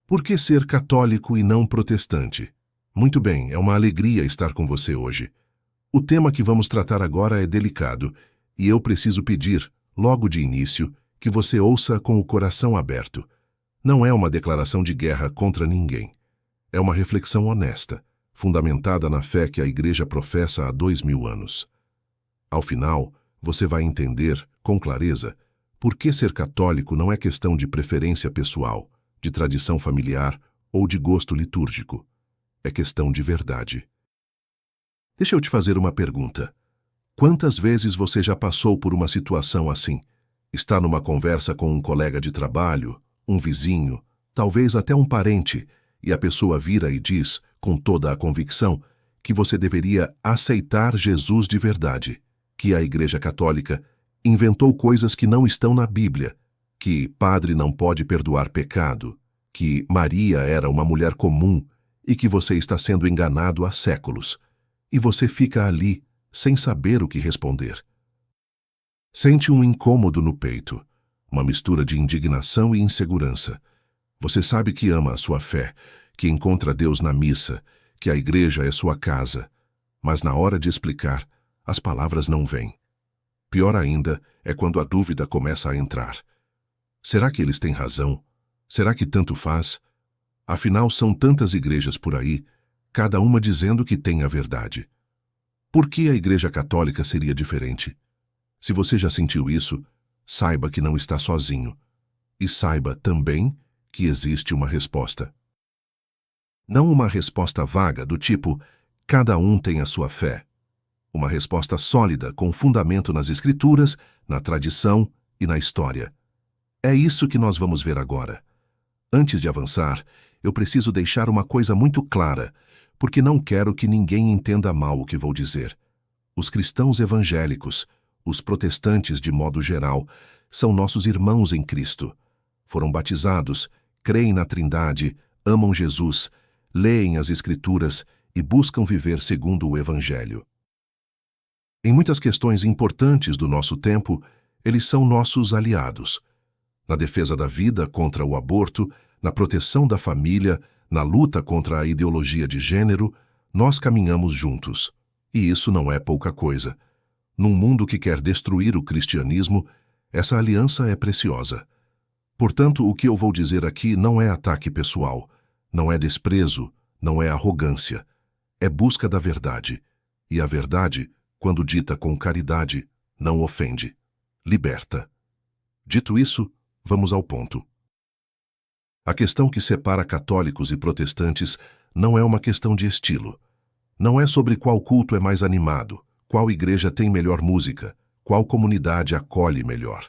Por que ser católico e não protestante? Muito bem, é uma alegria estar com você hoje. O tema que vamos tratar agora é delicado e eu preciso pedir, logo de início, que você ouça com o coração aberto. Não é uma declaração de guerra contra ninguém. É uma reflexão honesta, fundamentada na fé que a Igreja professa há 2000 anos. Ao final, você vai entender, com clareza, por que ser católico não é questão de preferência pessoal, de tradição familiar ou de gosto litúrgico. É questão de verdade. Deixa eu te fazer uma pergunta. Quantas vezes você já passou por uma situação assim? Está numa conversa com um colega de trabalho, um vizinho, talvez até um parente, e a pessoa vira e diz, com toda a convicção, que você deveria aceitar Jesus de verdade, que a Igreja Católica inventou coisas que não estão na Bíblia, que padre não pode perdoar pecado, que Maria era uma mulher comum e que você está sendo enganado há séculos. E você fica ali, sem saber o que responder. Sente um incômodo no peito, uma mistura de indignação e insegurança. Você sabe que ama a sua fé, que encontra Deus na missa, que a igreja é sua casa, mas na hora de explicar, as palavras não vêm. Pior ainda é quando a dúvida começa a entrar. Será que eles têm razão? Será que tanto faz? Afinal, são tantas igrejas por aí, cada uma dizendo que tem a verdade. Por que a Igreja Católica seria diferente? Se você já sentiu isso, saiba que não está sozinho. E saiba também que existe uma resposta. Não uma resposta vaga do tipo, cada um tem a sua fé. Uma resposta sólida, com fundamento nas Escrituras, na tradição e na história. É isso que nós vamos ver agora. Antes de avançar, eu preciso deixar uma coisa muito clara, porque não quero que ninguém entenda mal o que vou dizer. Os cristãos evangélicos, os protestantes de modo geral, são nossos irmãos em Cristo. Foram batizados, creem na Trindade, amam Jesus, leem as Escrituras e buscam viver segundo o Evangelho. Em muitas questões importantes do nosso tempo, eles são nossos aliados. Na defesa da vida contra o aborto, na proteção da família, na luta contra a ideologia de gênero, nós caminhamos juntos. E isso não é pouca coisa. Num mundo que quer destruir o cristianismo, essa aliança é preciosa. Portanto, o que eu vou dizer aqui não é ataque pessoal, não é desprezo, não é arrogância. É busca da verdade. E a verdade, quando dita com caridade, não ofende, liberta. Dito isso, vamos ao ponto. A questão que separa católicos e protestantes não é uma questão de estilo. Não é sobre qual culto é mais animado, qual igreja tem melhor música, qual comunidade acolhe melhor.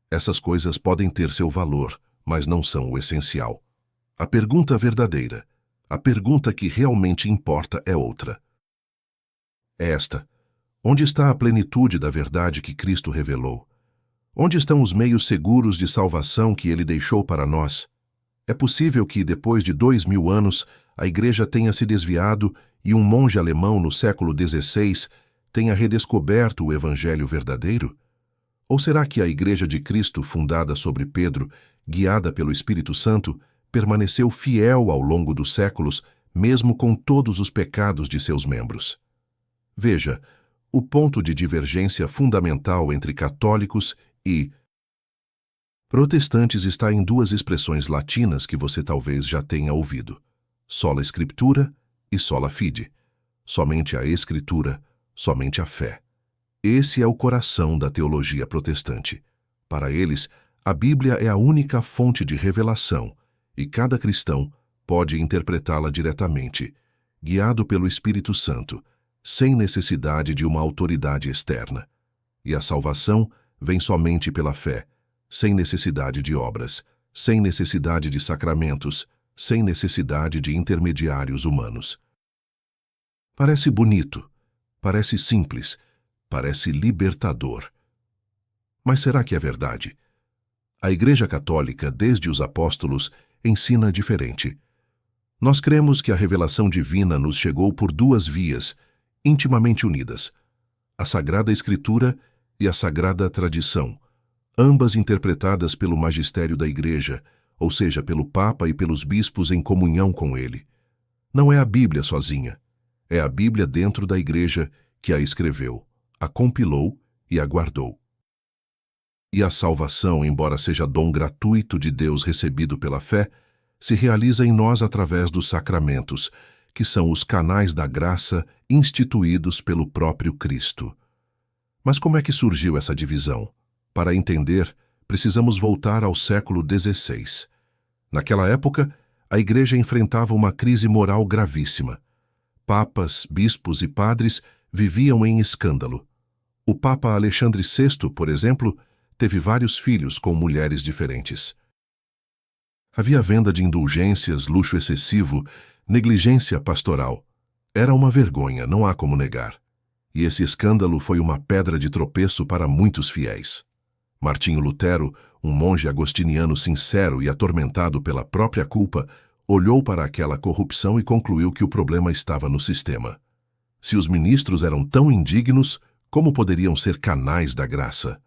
Essas coisas podem ter seu valor, mas não são o essencial. A pergunta verdadeira, a pergunta que realmente importa é outra. É esta: onde está a plenitude da verdade que Cristo revelou? Onde estão os meios seguros de salvação que Ele deixou para nós? É possível que, depois de 2000 anos, a Igreja tenha se desviado e um monge alemão no século XVI tenha redescoberto o Evangelho verdadeiro? Ou será que a Igreja de Cristo, fundada sobre Pedro, guiada pelo Espírito Santo, permaneceu fiel ao longo dos séculos, mesmo com todos os pecados de seus membros? Veja, o ponto de divergência fundamental entre católicos e protestantes está em duas expressões latinas que você talvez já tenha ouvido: sola scriptura e sola fide. Somente a Escritura, somente a fé. Esse é o coração da teologia protestante. Para eles, a Bíblia é a única fonte de revelação e cada cristão pode interpretá-la diretamente, guiado pelo Espírito Santo, sem necessidade de uma autoridade externa. E a salvação vem somente pela fé, sem necessidade de obras, sem necessidade de sacramentos, sem necessidade de intermediários humanos. Parece bonito, parece simples, parece libertador. Mas será que é verdade? A Igreja Católica, desde os apóstolos, ensina diferente. Nós cremos que a revelação divina nos chegou por duas vias, intimamente unidas: a Sagrada Escritura e a Sagrada Tradição, ambas interpretadas pelo magistério da Igreja, ou seja, pelo Papa e pelos bispos em comunhão com ele. Não é a Bíblia sozinha, é a Bíblia dentro da Igreja que a escreveu, a compilou e a guardou. E a salvação, embora seja dom gratuito de Deus recebido pela fé, se realiza em nós através dos sacramentos, que são os canais da graça instituídos pelo próprio Cristo. Mas como é que surgiu essa divisão? Para entender, precisamos voltar ao século XVI. Naquela época, a Igreja enfrentava uma crise moral gravíssima. Papas, bispos e padres viviam em escândalo. O Papa Alexandre VI, por exemplo, teve vários filhos com mulheres diferentes. Havia venda de indulgências, luxo excessivo, negligência pastoral. Era uma vergonha, não há como negar. E esse escândalo foi uma pedra de tropeço para muitos fiéis. Martinho Lutero, um monge agostiniano sincero e atormentado pela própria culpa, olhou para aquela corrupção e concluiu que o problema estava no sistema. Se os ministros eram tão indignos, como poderiam ser canais da graça?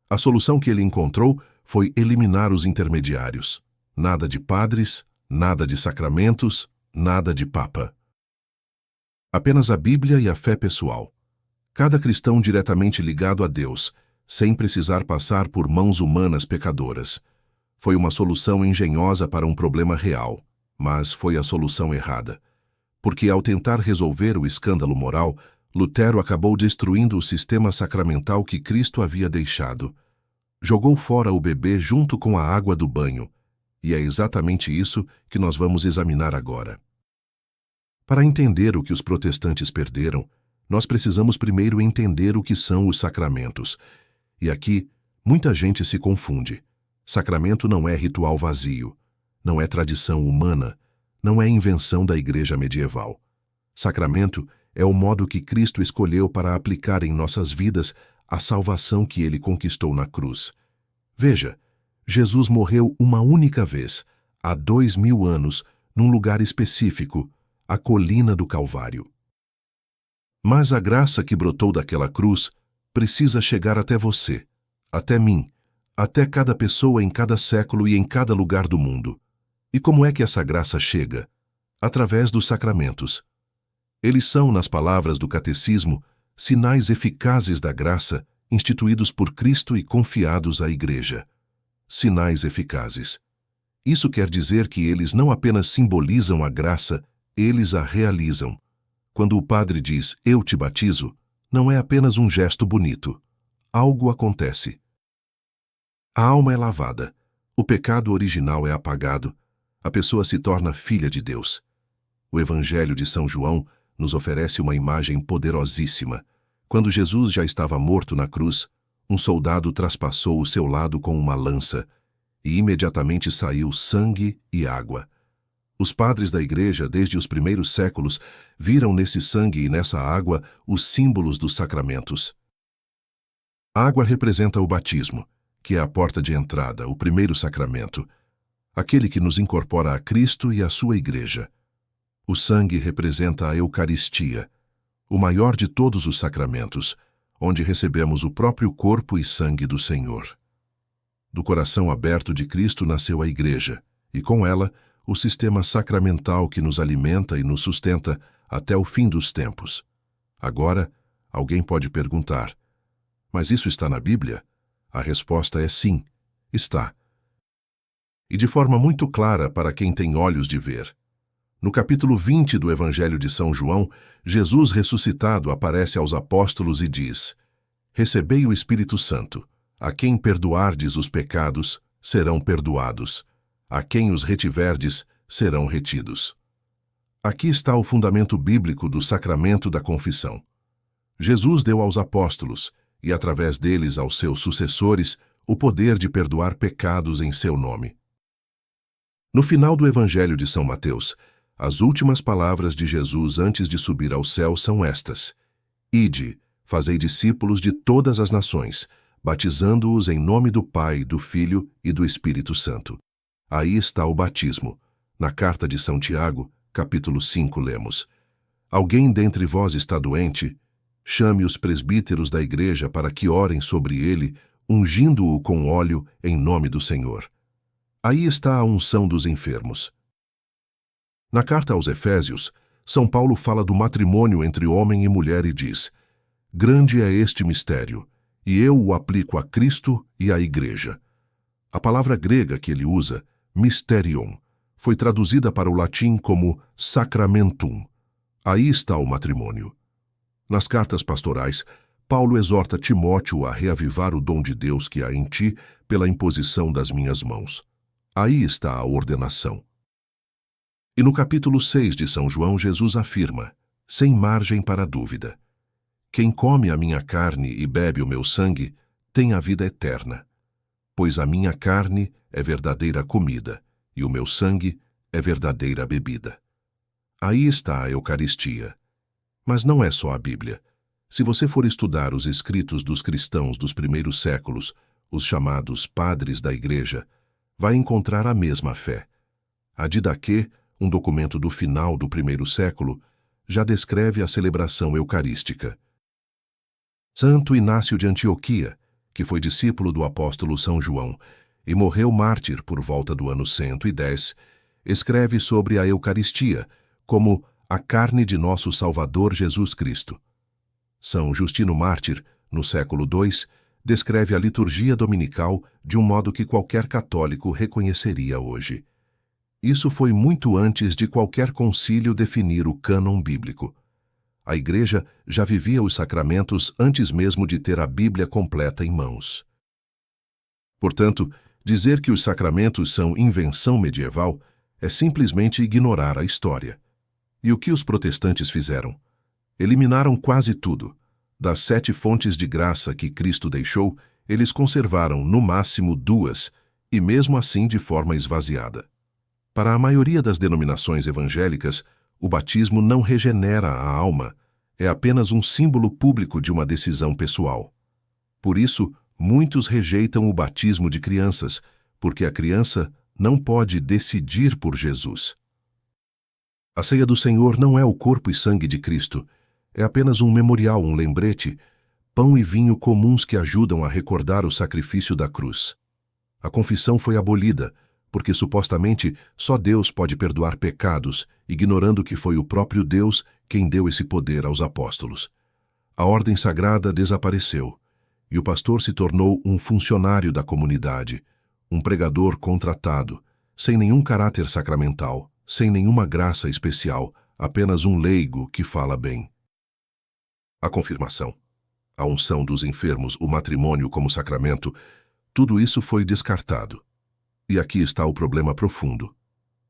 A solução que ele encontrou foi eliminar os intermediários. Nada de padres, nada de sacramentos, nada de papa. Apenas a Bíblia e a fé pessoal. Cada cristão diretamente ligado a Deus, sem precisar passar por mãos humanas pecadoras. Foi uma solução engenhosa para um problema real, mas foi a solução errada. Porque ao tentar resolver o escândalo moral, Lutero acabou destruindo o sistema sacramental que Cristo havia deixado. Jogou fora o bebê junto com a água do banho, e é exatamente isso que nós vamos examinar agora. Para entender o que os protestantes perderam, nós precisamos primeiro entender o que são os sacramentos. E aqui, muita gente se confunde. Sacramento não é ritual vazio, não é tradição humana, não é invenção da Igreja medieval. Sacramento é o modo que Cristo escolheu para aplicar em nossas vidas a salvação que ele conquistou na cruz. Veja, Jesus morreu uma única vez, há 2000 anos, num lugar específico, a colina do Calvário. Mas a graça que brotou daquela cruz precisa chegar até você, até mim, até cada pessoa em cada século e em cada lugar do mundo. E como é que essa graça chega? Através dos sacramentos. Eles são, nas palavras do Catecismo, sinais eficazes da graça instituídos por Cristo e confiados à Igreja. Sinais eficazes. Isso quer dizer que eles não apenas simbolizam a graça, eles a realizam. Quando o padre diz, eu te batizo, não é apenas um gesto bonito. Algo acontece. A alma é lavada, o pecado original é apagado, a pessoa se torna filha de Deus. O Evangelho de São João nos oferece uma imagem poderosíssima. Quando Jesus já estava morto na cruz, um soldado traspassou o seu lado com uma lança, e imediatamente saiu sangue e água. Os padres da Igreja, desde os primeiros séculos, viram nesse sangue e nessa água os símbolos dos sacramentos. A água representa o batismo, que é a porta de entrada, o primeiro sacramento, aquele que nos incorpora a Cristo e a sua Igreja. O sangue representa a Eucaristia, o maior de todos os sacramentos, onde recebemos o próprio corpo e sangue do Senhor. Do coração aberto de Cristo nasceu a Igreja, e com ela, o sistema sacramental que nos alimenta e nos sustenta até o fim dos tempos. Agora, alguém pode perguntar, mas isso está na Bíblia? A resposta é sim, está. E de forma muito clara para quem tem olhos de ver. No capítulo 20 do Evangelho de São João, Jesus ressuscitado aparece aos apóstolos e diz, recebei o Espírito Santo, a quem perdoardes os pecados, serão perdoados. A quem os retiverdes, serão retidos. Aqui está o fundamento bíblico do sacramento da confissão. Jesus deu aos apóstolos, e através deles aos seus sucessores, o poder de perdoar pecados em seu nome. No final do Evangelho de São Mateus, as últimas palavras de Jesus antes de subir ao céu são estas: Ide, fazei discípulos de todas as nações, batizando-os em nome do Pai, do Filho e do Espírito Santo. Aí está o batismo. Na carta de São Tiago, capítulo 5, lemos: Alguém dentre vós está doente? Chame os presbíteros da igreja para que orem sobre ele, ungindo-o com óleo em nome do Senhor. Aí está a unção dos enfermos. Na carta aos Efésios, São Paulo fala do matrimônio entre homem e mulher e diz: grande é este mistério, e eu o aplico a Cristo e à Igreja. A palavra grega que ele usa, mysterion, foi traduzida para o latim como sacramentum. Aí está o matrimônio. Nas cartas pastorais, Paulo exorta Timóteo a reavivar o dom de Deus que há em ti pela imposição das minhas mãos. Aí está a ordenação. E no capítulo 6 de São João, Jesus afirma, sem margem para dúvida: quem come a minha carne e bebe o meu sangue tem a vida eterna, pois a minha carne é verdadeira comida e o meu sangue é verdadeira bebida. Aí está a Eucaristia. Mas não é só a Bíblia. Se você for estudar os escritos dos cristãos dos primeiros séculos, os chamados padres da Igreja, vai encontrar a mesma fé. A Didaquê, um documento do final do primeiro século, já descreve a celebração eucarística. Santo Inácio de Antioquia, que foi discípulo do apóstolo São João e morreu mártir por volta do ano 110, escreve sobre a Eucaristia como a carne de nosso Salvador Jesus Cristo. São Justino Mártir, no século II, descreve a liturgia dominical de um modo que qualquer católico reconheceria hoje. Isso foi muito antes de qualquer concílio definir o cânon bíblico. A Igreja já vivia os sacramentos antes mesmo de ter a Bíblia completa em mãos. Portanto, dizer que os sacramentos são invenção medieval é simplesmente ignorar a história. E o que os protestantes fizeram? Eliminaram quase tudo. Das 7 fontes de graça que Cristo deixou, eles conservaram, no máximo, 2, e mesmo assim de forma esvaziada. Para a maioria das denominações evangélicas, o batismo não regenera a alma, é apenas um símbolo público de uma decisão pessoal. Por isso, muitos rejeitam o batismo de crianças, porque a criança não pode decidir por Jesus. A ceia do Senhor não é o corpo e sangue de Cristo, é apenas um memorial, um lembrete, pão e vinho comuns que ajudam a recordar o sacrifício da cruz. A confissão foi abolida, porque supostamente só Deus pode perdoar pecados, ignorando que foi o próprio Deus quem deu esse poder aos apóstolos. A ordem sagrada desapareceu, e o pastor se tornou um funcionário da comunidade, um pregador contratado, sem nenhum caráter sacramental, sem nenhuma graça especial, apenas um leigo que fala bem. A confirmação, a unção dos enfermos, o matrimônio como sacramento, tudo isso foi descartado. E aqui está o problema profundo.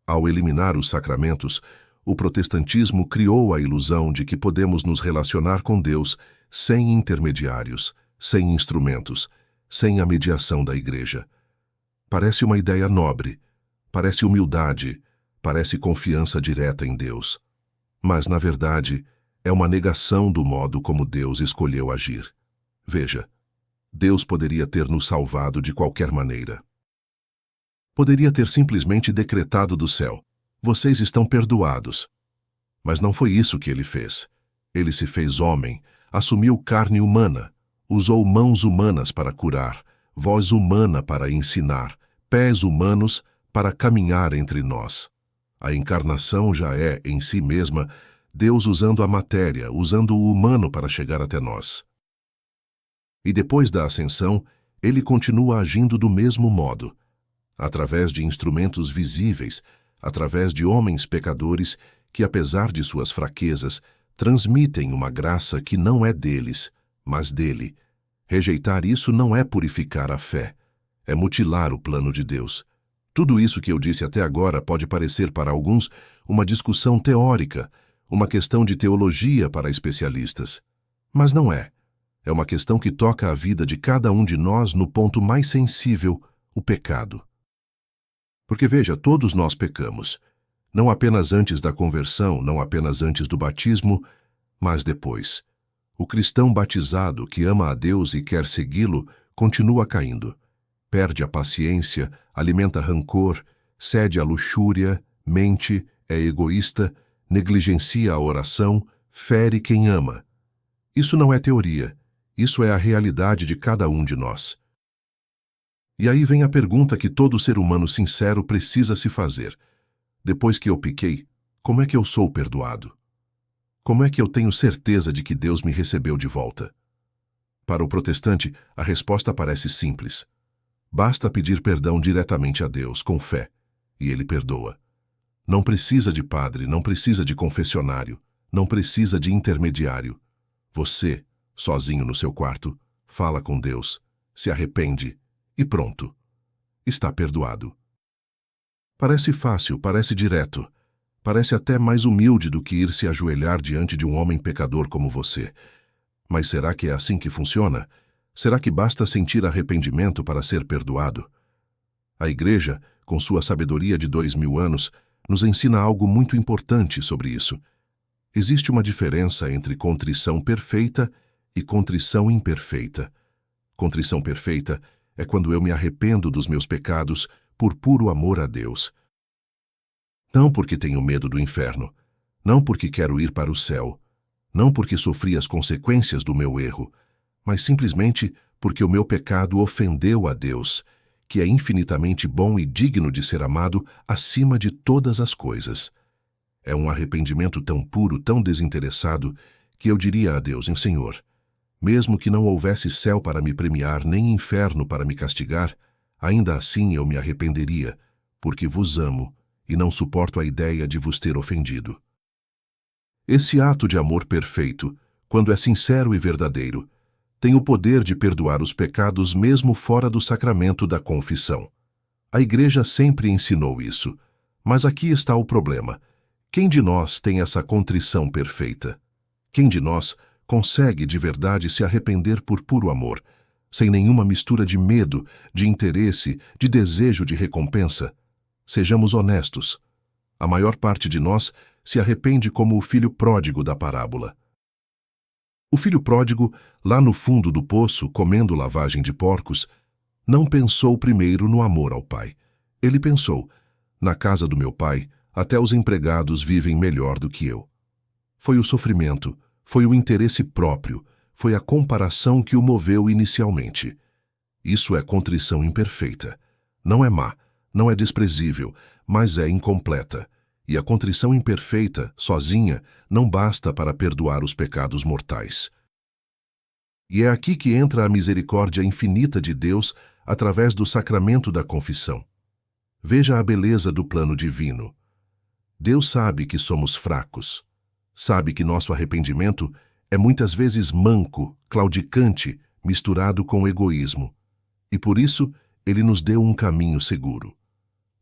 Ao eliminar os sacramentos, o protestantismo criou a ilusão de que podemos nos relacionar com Deus sem intermediários, sem instrumentos, sem a mediação da Igreja. Parece uma ideia nobre, parece humildade, parece confiança direta em Deus. Mas, na verdade, é uma negação do modo como Deus escolheu agir. Veja, Deus poderia ter nos salvado de qualquer maneira. Poderia ter simplesmente decretado do céu: vocês estão perdoados. Mas não foi isso que ele fez. Ele se fez homem, assumiu carne humana, usou mãos humanas para curar, voz humana para ensinar, pés humanos para caminhar entre nós. A encarnação já é, em si mesma, Deus usando a matéria, usando o humano para chegar até nós. E depois da ascensão, ele continua agindo do mesmo modo, através de instrumentos visíveis, através de homens pecadores que, apesar de suas fraquezas, transmitem uma graça que não é deles, mas dele. Rejeitar isso não é purificar a fé, é mutilar o plano de Deus. Tudo isso que eu disse até agora pode parecer para alguns uma discussão teórica, uma questão de teologia para especialistas. Mas não é. É uma questão que toca a vida de cada um de nós no ponto mais sensível, o pecado. Porque veja, todos nós pecamos, não apenas antes da conversão, não apenas antes do batismo, mas depois. O cristão batizado que ama a Deus e quer segui-lo continua caindo. Perde a paciência, alimenta rancor, cede à luxúria, mente, é egoísta, negligencia a oração, fere quem ama. Isso não é teoria, isso é a realidade de cada um de nós. E aí vem a pergunta que todo ser humano sincero precisa se fazer. Depois que eu pequei, como é que eu sou perdoado? Como é que eu tenho certeza de que Deus me recebeu de volta? Para o protestante, a resposta parece simples. Basta pedir perdão diretamente a Deus, com fé, e Ele perdoa. Não precisa de padre, não precisa de confessionário, não precisa de intermediário. Você, sozinho no seu quarto, fala com Deus, se arrepende e pronto. Está perdoado. Parece fácil, parece direto. Parece até mais humilde do que ir se ajoelhar diante de um homem pecador como você. Mas será que é assim que funciona? Será que basta sentir arrependimento para ser perdoado? A Igreja, com sua sabedoria de 2000 anos, nos ensina algo muito importante sobre isso. Existe uma diferença entre contrição perfeita e contrição imperfeita. Contrição perfeita é quando eu me arrependo dos meus pecados por puro amor a Deus. Não porque tenho medo do inferno, não porque quero ir para o céu, não porque sofri as consequências do meu erro, mas simplesmente porque o meu pecado ofendeu a Deus, que é infinitamente bom e digno de ser amado acima de todas as coisas. É um arrependimento tão puro, tão desinteressado, que eu diria a Deus, Senhor, mesmo que não houvesse céu para me premiar, nem inferno para me castigar, ainda assim eu me arrependeria, porque vos amo e não suporto a ideia de vos ter ofendido. Esse ato de amor perfeito, quando é sincero e verdadeiro, tem o poder de perdoar os pecados mesmo fora do sacramento da confissão. A Igreja sempre ensinou isso, mas aqui está o problema. Quem de nós tem essa contrição perfeita? Quem de nós consegue de verdade se arrepender por puro amor, sem nenhuma mistura de medo, de interesse, de desejo de recompensa? Sejamos honestos. A maior parte de nós se arrepende como o filho pródigo da parábola. O filho pródigo, lá no fundo do poço, comendo lavagem de porcos, não pensou primeiro no amor ao pai. Ele pensou, na casa do meu pai, até os empregados vivem melhor do que eu. Foi o sofrimento, foi o interesse próprio, foi a comparação que o moveu inicialmente. Isso é contrição imperfeita. Não é má, não é desprezível, mas é incompleta. E a contrição imperfeita, sozinha, não basta para perdoar os pecados mortais. E é aqui que entra a misericórdia infinita de Deus através do sacramento da confissão. Veja a beleza do plano divino. Deus sabe que somos fracos. Sabe que nosso arrependimento é muitas vezes manco, claudicante, misturado com egoísmo. E por isso, Ele nos deu um caminho seguro.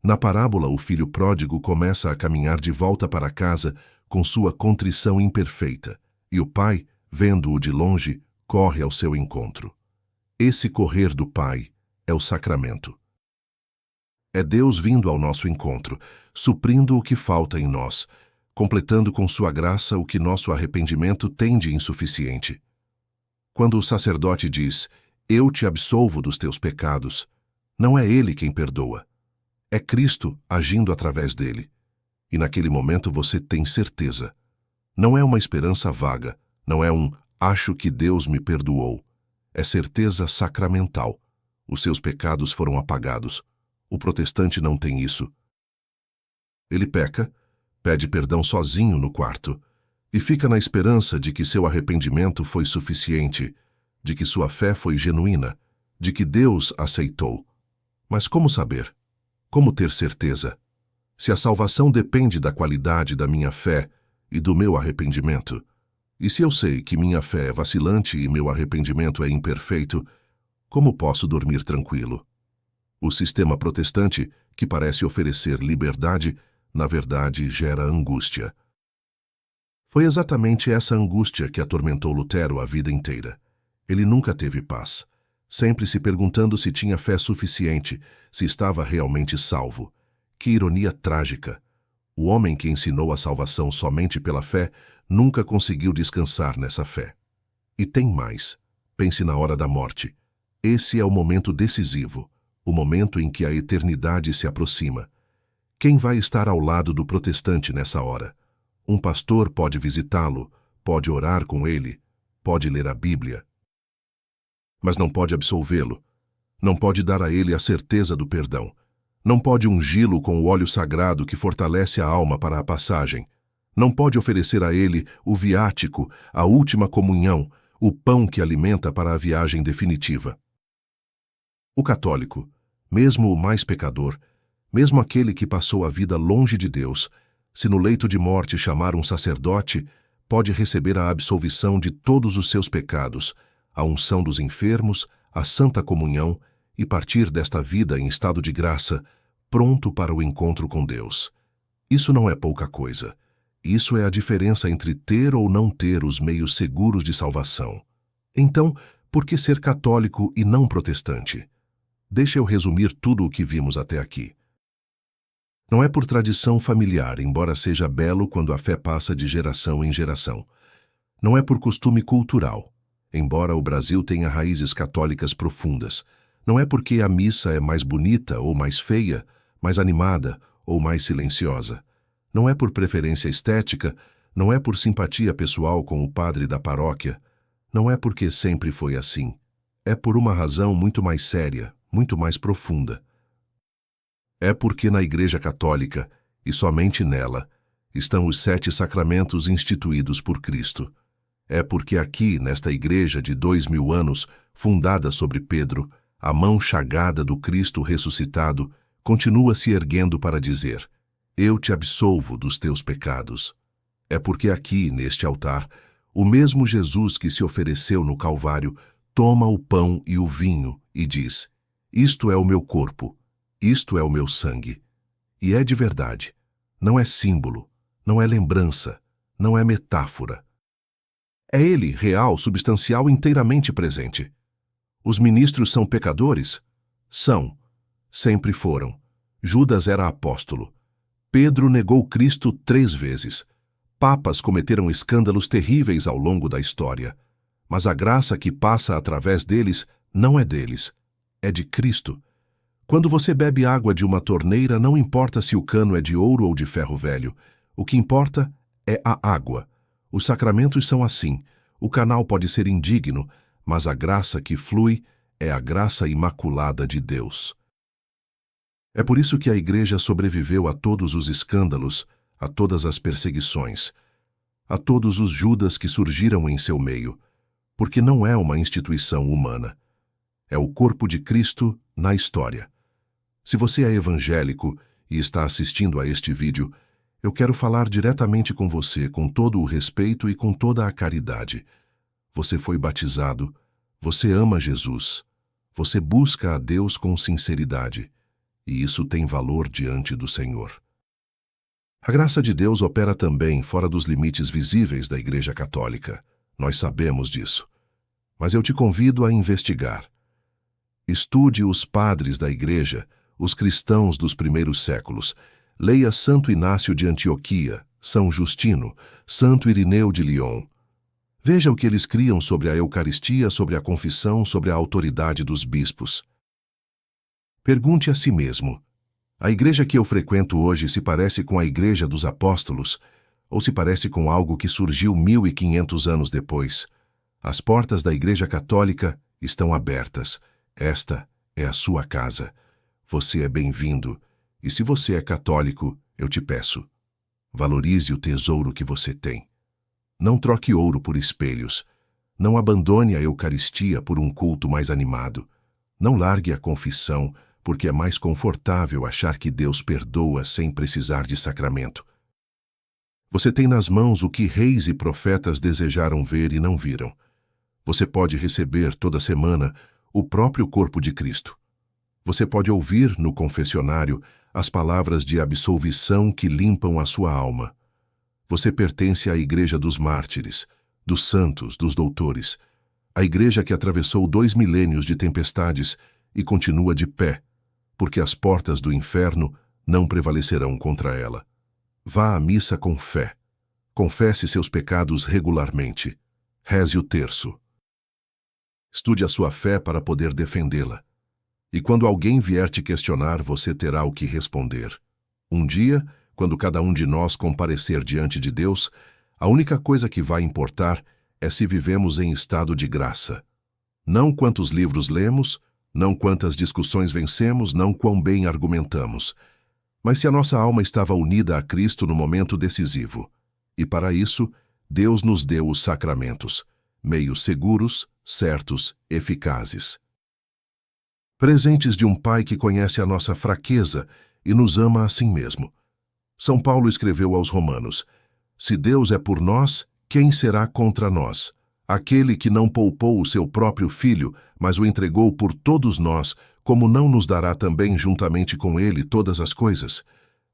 Na parábola, o filho pródigo começa a caminhar de volta para casa com sua contrição imperfeita, e o pai, vendo-o de longe, corre ao seu encontro. Esse correr do pai é o sacramento. É Deus vindo ao nosso encontro, suprindo o que falta em nós, completando com sua graça o que nosso arrependimento tem de insuficiente. Quando o sacerdote diz, eu te absolvo dos teus pecados, não é ele quem perdoa. É Cristo agindo através dele. E naquele momento você tem certeza. Não é uma esperança vaga, não é um acho que Deus me perdoou. É certeza sacramental. Os seus pecados foram apagados. O protestante não tem isso. Ele peca, pede perdão sozinho no quarto e fica na esperança de que seu arrependimento foi suficiente, de que sua fé foi genuína, de que Deus aceitou. Mas como saber? Como ter certeza? Se a salvação depende da qualidade da minha fé e do meu arrependimento, e se eu sei que minha fé é vacilante e meu arrependimento é imperfeito, como posso dormir tranquilo? O sistema protestante, que parece oferecer liberdade, na verdade gera angústia. Foi exatamente essa angústia que atormentou Lutero a vida inteira. Ele nunca teve paz, sempre se perguntando se tinha fé suficiente, se estava realmente salvo. Que ironia trágica! O homem que ensinou a salvação somente pela fé nunca conseguiu descansar nessa fé. E tem mais. Pense na hora da morte. Esse é o momento decisivo, o momento em que a eternidade se aproxima. Quem vai estar ao lado do protestante nessa hora? Um pastor pode visitá-lo, pode orar com ele, pode ler a Bíblia, mas não pode absolvê-lo, Não pode dar a ele a certeza do perdão. Não pode ungí-lo com o óleo sagrado que fortalece a alma para a passagem. Não pode oferecer a ele o viático, a última comunhão, o pão que alimenta para a viagem definitiva. O católico, mesmo o mais pecador, mesmo aquele que passou a vida longe de Deus, se no leito de morte chamar um sacerdote, pode receber a absolvição de todos os seus pecados, a unção dos enfermos, a santa comunhão e partir desta vida em estado de graça, pronto para o encontro com Deus. Isso não é pouca coisa. Isso é a diferença entre ter ou não ter os meios seguros de salvação. Então, por que ser católico e não protestante? Deixa eu resumir tudo o que vimos até aqui. Não é por tradição familiar, embora seja belo quando a fé passa de geração em geração. Não é por costume cultural, embora o Brasil tenha raízes católicas profundas. Não é porque a missa é mais bonita ou mais feia, mais animada ou mais silenciosa. Não é por preferência estética, não é por simpatia pessoal com o padre da paróquia. Não é porque sempre foi assim. É por uma razão muito mais séria, muito mais profunda. É porque na Igreja Católica, e somente nela, estão os 7 sacramentos instituídos por Cristo. É porque aqui, nesta igreja de 2000 anos, fundada sobre Pedro, a mão chagada do Cristo ressuscitado continua se erguendo para dizer: eu te absolvo dos teus pecados. É porque aqui, neste altar, o mesmo Jesus que se ofereceu no Calvário toma o pão e o vinho e diz: isto é o meu corpo, isto é o meu sangue. E é de verdade. Não é símbolo, não é lembrança, não é metáfora. É ele, real, substancial, inteiramente presente. Os ministros são pecadores? São. Sempre foram. Judas era apóstolo. Pedro negou Cristo 3 vezes. Papas cometeram escândalos terríveis ao longo da história. Mas a graça que passa através deles não é deles. É de Cristo. Quando você bebe água de uma torneira, não importa se o cano é de ouro ou de ferro velho. O que importa é a água. Os sacramentos são assim. O canal pode ser indigno, mas a graça que flui é a graça imaculada de Deus. É por isso que a Igreja sobreviveu a todos os escândalos, a todas as perseguições, a todos os Judas que surgiram em seu meio, porque não é uma instituição humana. É o corpo de Cristo na história. Se você é evangélico e está assistindo a este vídeo, eu quero falar diretamente com você com todo o respeito e com toda a caridade. Você foi batizado, você ama Jesus, você busca a Deus com sinceridade, e isso tem valor diante do Senhor. A graça de Deus opera também fora dos limites visíveis da Igreja Católica. Nós sabemos disso. Mas eu te convido a investigar. Estude os padres da Igreja, os cristãos dos primeiros séculos. Leia Santo Inácio de Antioquia, São Justino, Santo Irineu de Lyon. Veja o que eles criam sobre a Eucaristia, sobre a confissão, sobre a autoridade dos bispos. Pergunte a si mesmo: a igreja que eu frequento hoje se parece com a igreja dos apóstolos, ou se parece com algo que surgiu 1500 anos depois? As portas da Igreja Católica estão abertas. Esta é a sua casa. Você é bem-vindo. E se você é católico, eu te peço: valorize o tesouro que você tem. Não troque ouro por espelhos. Não abandone a Eucaristia por um culto mais animado. Não largue a confissão, porque é mais confortável achar que Deus perdoa sem precisar de sacramento. Você tem nas mãos o que reis e profetas desejaram ver e não viram. Você pode receber toda semana o próprio corpo de Cristo. Você pode ouvir no confessionário as palavras de absolvição que limpam a sua alma. Você pertence à Igreja dos Mártires, dos santos, dos doutores, a Igreja que atravessou 2 milênios de tempestades e continua de pé, porque as portas do inferno não prevalecerão contra ela. Vá à missa com fé. Confesse seus pecados regularmente. Reze o terço. Estude a sua fé para poder defendê-la. E quando alguém vier te questionar, você terá o que responder. Um dia, quando cada um de nós comparecer diante de Deus, a única coisa que vai importar é se vivemos em estado de graça. Não quantos livros lemos, Não quantas discussões vencemos, não quão bem argumentamos, mas se a nossa alma estava unida a Cristo no momento decisivo. E para isso, Deus nos deu os sacramentos, meios seguros, certos, eficazes. Presentes de um Pai que conhece a nossa fraqueza e nos ama assim mesmo. São Paulo escreveu aos Romanos: se Deus é por nós, quem será contra nós? Aquele que não poupou o seu próprio Filho, mas o entregou por todos nós, como não nos dará também juntamente com ele todas as coisas?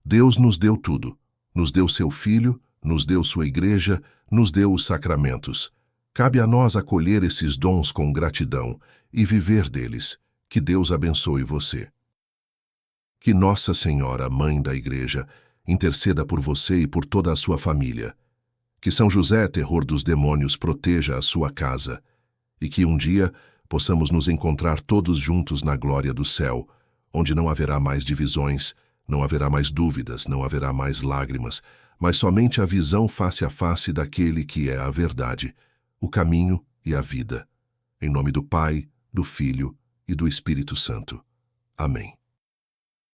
Deus nos deu tudo. Nos deu seu Filho, nos deu sua igreja, nos deu os sacramentos. Cabe a nós acolher esses dons com gratidão e viver deles. Que Deus abençoe você. Que Nossa Senhora, Mãe da Igreja, interceda por você e por toda a sua família. Que São José, terror dos demônios, proteja a sua casa. E que um dia possamos nos encontrar todos juntos na glória do céu, onde não haverá mais divisões, não haverá mais dúvidas, não haverá mais lágrimas, mas somente a visão face a face daquele que é a verdade, o caminho e a vida. Em nome do Pai, do Filho e do Espírito Santo. Amém.